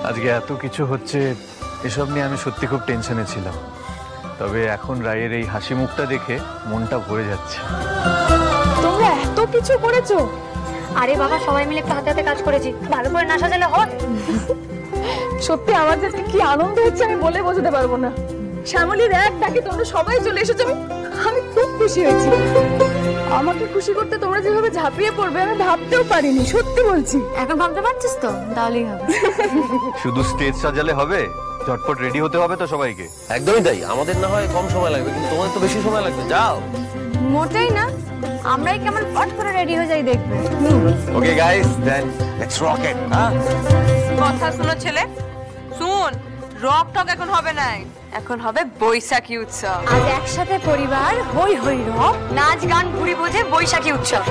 আজকে এত কিছু হচ্ছে, এসব নিয়ে আমি সত্যি খুব টেনশনে ছিলাম। তবে এখন রায়ের এই হাসি মুখটা দেখে মনটা ভরে যাচ্ছে। তোমরা এত কিছু করেছো? আরে বাবা, সবাই মিলে একটু হাতে হাতে কাজ করেছি, ভালো করে না সাজালে হয়? সত্যি আমার যে কি আনন্দ হচ্ছে আমি বলে বোঝাতে পারবো না। শ্যামলীর এক ডাকে তোমরা সবাই চলে এসেছো, আমি খুব খুশি হয়েছি। আমাকে খুশি করতে তোমরা যেভাবে ঝাঁপিয়ে পড়বে আমি ভাবতেও পারিনি, সত্যি বলছি। এখন ভাবতে পারছিস তো? তাহলেই হবে। শুধু স্টেজ সাজালে হবে? চটপট রেডি হতে হবে তো সবাইকে। একদমই তাই, আমাদের না হয় কম সময় লাগবে, কিন্তু তোমাদের তো বেশি সময় লাগবে। যাও। মোটেই না, আমরাই কেমন ফট করে রেডি হয়ে যাই, দেখবে। Okay guys, then let's rock it. কথা শুনো ছেলে, শুন, রক টক এখন হবে না, এখন হবে বৈশাখী উৎসব। আজ একসাথে পরিবার হই হই রব, নাচ গান ঘুরি বোঝে বৈশাখী উৎসব।